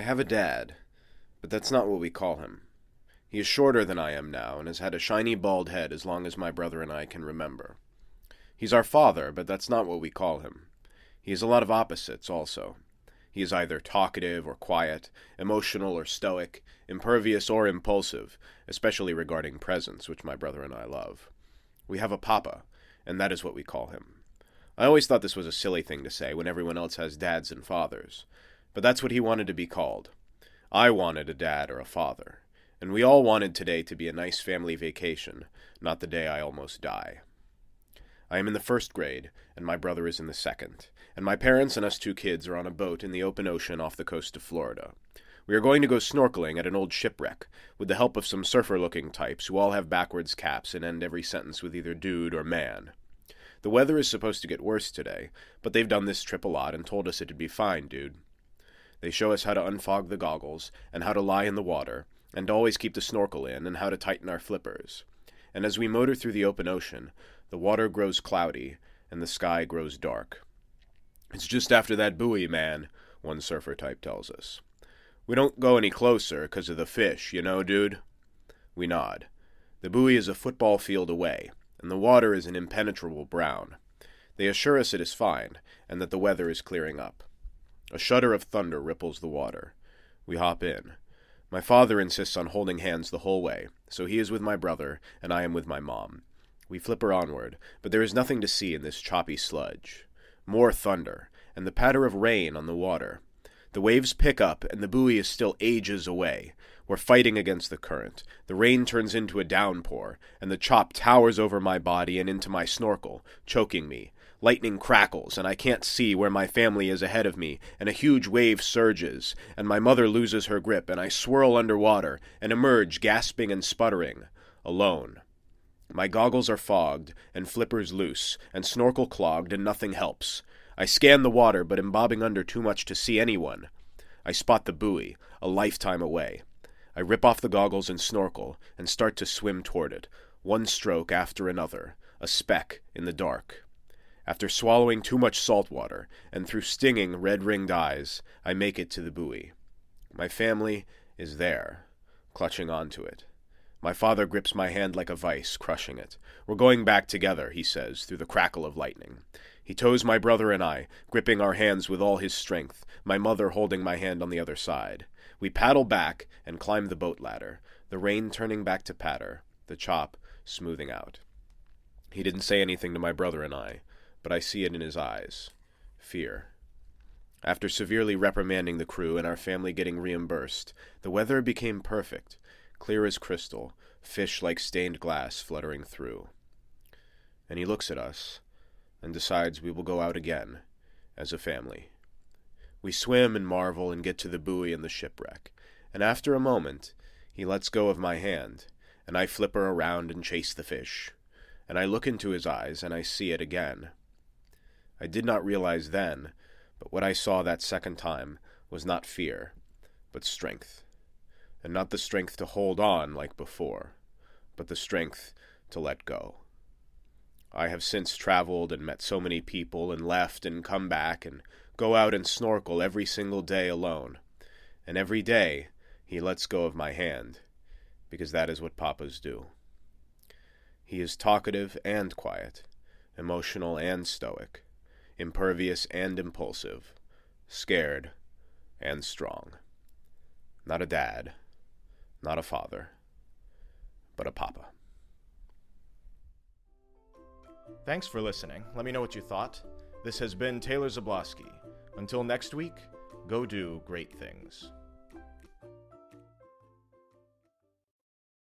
have a dad, but that's not what we call him. He is shorter than I am now, and has had a shiny bald head as long as my brother and I can remember. He's our father, but that's not what we call him. He has a lot of opposites, also. He is either talkative or quiet, emotional or stoic, impervious or impulsive, especially regarding presents, which my brother and I love. We have a papa, and that is what we call him. I always thought this was a silly thing to say when everyone else has dads and fathers, but that's what he wanted to be called. I wanted a dad or a father, and we all wanted today to be a nice family vacation, not the day I almost die. I am in the 1st grade, and my brother is in the 2nd, and my parents and us 2 kids are on a boat in the open ocean off the coast of Florida. We are going to go snorkeling at an old shipwreck, with the help of some surfer-looking types who all have backwards caps and end every sentence with either dude or man. The weather is supposed to get worse today, but they've done this trip a lot and told us it'd be fine, dude. They show us how to unfog the goggles, and how to lie in the water, and to always keep the snorkel in, and how to tighten our flippers. And as we motor through the open ocean, the water grows cloudy, and the sky grows dark. "It's just after that buoy, man," one surfer type tells us. "We don't go any closer 'cause of the fish, you know, dude?" We nod. The buoy is a football field away, and the water is an impenetrable brown. They assure us it is fine, and that the weather is clearing up. A shudder of thunder ripples the water. We hop in. My father insists on holding hands the whole way, so he is with my brother, and I am with my mom. We flipper onward, but there is nothing to see in this choppy sludge. More thunder, and the patter of rain on the water. The waves pick up, and the buoy is still ages away. We're fighting against the current. The rain turns into a downpour, and the chop towers over my body and into my snorkel, choking me. Lightning crackles, and I can't see where my family is ahead of me, and a huge wave surges, and my mother loses her grip, and I swirl underwater, and emerge gasping and sputtering, alone. My goggles are fogged, and flippers loose, and snorkel clogged, and nothing helps. I scan the water, but am bobbing under too much to see anyone. I spot the buoy, a lifetime away. I rip off the goggles and snorkel, and start to swim toward it, one stroke after another, a speck in the dark. After swallowing too much salt water, and through stinging red-ringed eyes, I make it to the buoy. My family is there, clutching onto it. My father grips my hand like a vice, crushing it. "We're going back together," he says, through the crackle of lightning. He tows my brother and I, gripping our hands with all his strength, my mother holding my hand on the other side. We paddle back and climb the boat ladder, the rain turning back to patter, the chop smoothing out. He didn't say anything to my brother and I, but I see it in his eyes. Fear. After severely reprimanding the crew and our family getting reimbursed, the weather became perfect, clear as crystal, fish like stained glass fluttering through. And he looks at us, and decides we will go out again, as a family. We swim and marvel and get to the buoy and the shipwreck, and after a moment, he lets go of my hand, and I flipper around and chase the fish, and I look into his eyes, and I see it again. I did not realize then, but what I saw that second time was not fear, but strength. And not the strength to hold on like before, but the strength to let go. I have since traveled and met so many people and left and come back and go out and snorkel every single day alone. And every day he lets go of my hand, because that is what papas do. He is talkative and quiet, emotional and stoic, impervious and impulsive, scared and strong. Not a dad, not a father, but a papa. Thanks for listening. Let me know what you thought. This has been Taylor Zabloski. Until next week, go do great things.